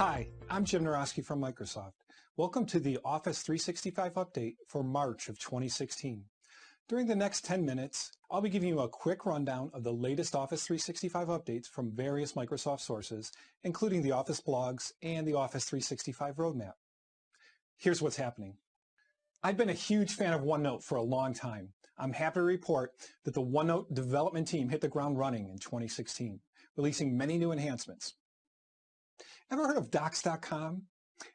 Hi, I'm Jim Narosky from Microsoft. Welcome to the Office 365 update for March of 2016. During the next 10 minutes, I'll be giving you a quick rundown of the latest Office 365 updates from various Microsoft sources, including the Office blogs and the Office 365 roadmap. Here's what's happening. I've been a huge fan of OneNote for a long time. I'm happy to report that the OneNote development team hit the ground running in 2016, releasing many new enhancements. Ever heard of Docs.com?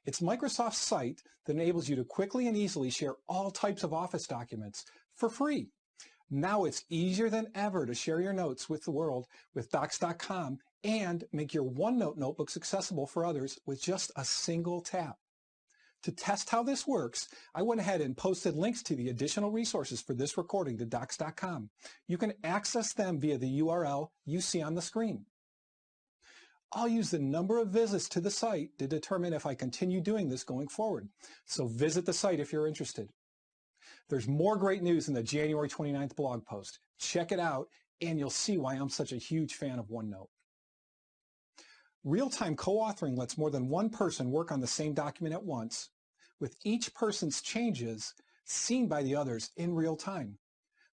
It's Microsoft's site that enables you to quickly and easily share all types of Office documents for free. Now it's easier than ever to share your notes with the world with Docs.com and make your OneNote notebooks accessible for others with just a single tap. To test how this works, I went ahead and posted links to the additional resources for this recording to Docs.com. You can access them via the URL you see on the screen. I'll use the number of visits to the site to determine if I continue doing this going forward. So visit the site if you're interested. There's more great news in the January 29th blog post. Check it out and you'll see why I'm such a huge fan of OneNote. Real-time co-authoring lets more than one person work on the same document at once, with each person's changes seen by the others in real time.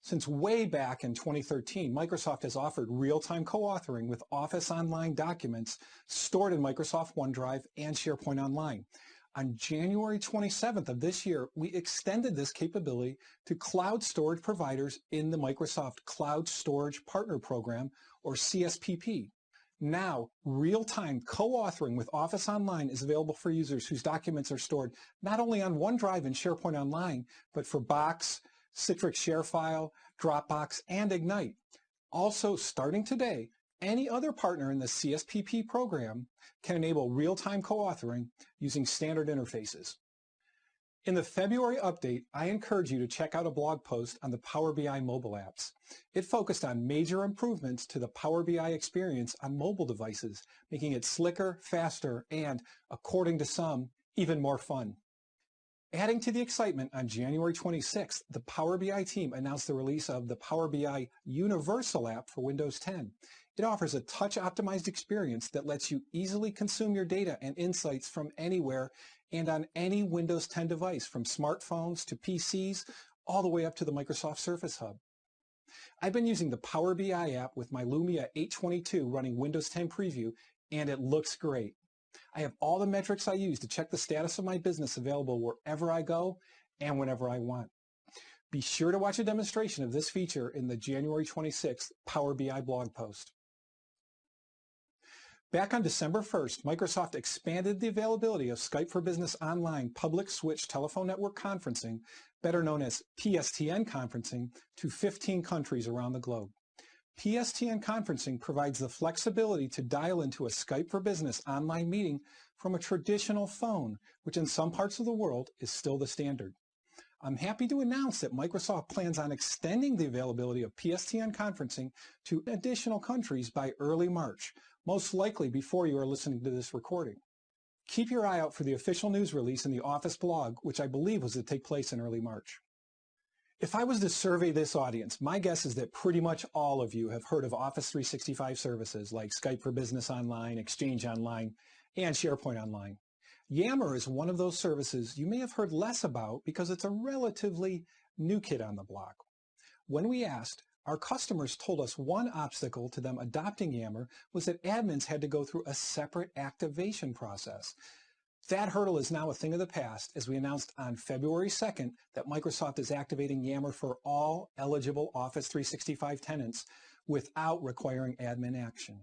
Since way back in 2013, Microsoft has offered real-time co-authoring with Office Online documents stored in Microsoft OneDrive and SharePoint Online. On January 27th of this year, we extended this capability to cloud storage providers in the Microsoft Cloud Storage Partner Program, or CSPP. Now, real-time co-authoring with Office Online is available for users whose documents are stored not only on OneDrive and SharePoint Online, but for Box, Citrix ShareFile, Dropbox, and Ignite. Also, starting today, any other partner in the CSPP program can enable real-time co-authoring using standard interfaces. In the February update, I encourage you to check out a blog post on the Power BI mobile apps. It focused on major improvements to the Power BI experience on mobile devices, making it slicker, faster, and, according to some, even more fun. Adding to the excitement, on January 26th, the Power BI team announced the release of the Power BI Universal app for Windows 10. It offers a touch-optimized experience that lets you easily consume your data and insights from anywhere and on any Windows 10 device, from smartphones to PCs, all the way up to the Microsoft Surface Hub. I've been using the Power BI app with my Lumia 822 running Windows 10 Preview, and it looks great. I have all the metrics I use to check the status of my business available wherever I go and whenever I want. Be sure to watch a demonstration of this feature in the January 26th Power BI blog post. Back on December 1st, Microsoft expanded the availability of Skype for Business Online Public Switch Telephone Network Conferencing, better known as PSTN conferencing, to 15 countries around the globe. PSTN conferencing provides the flexibility to dial into a Skype for Business online meeting from a traditional phone, which in some parts of the world is still the standard. I'm happy to announce that Microsoft plans on extending the availability of PSTN conferencing to additional countries by early March, most likely before you are listening to this recording. Keep your eye out for the official news release in the Office blog, which I believe was to take place in early March. If I was to survey this audience, my guess is that pretty much all of you have heard of Office 365 services like Skype for Business Online, Exchange Online, and SharePoint Online. Yammer is one of those services you may have heard less about because it's a relatively new kid on the block. When we asked, our customers told us one obstacle to them adopting Yammer was that admins had to go through a separate activation process. That hurdle is now a thing of the past, as we announced on February 2nd that Microsoft is activating Yammer for all eligible Office 365 tenants without requiring admin action.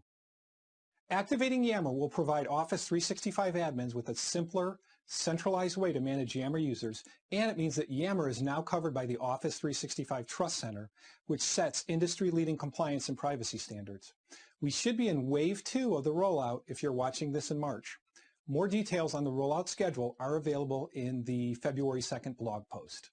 Activating Yammer will provide Office 365 admins with a simpler, centralized way to manage Yammer users, and it means that Yammer is now covered by the Office 365 Trust Center, which sets industry-leading compliance and privacy standards. We should be in Wave 2 of the rollout if you're watching this in March. More details on the rollout schedule are available in the February 2nd blog post.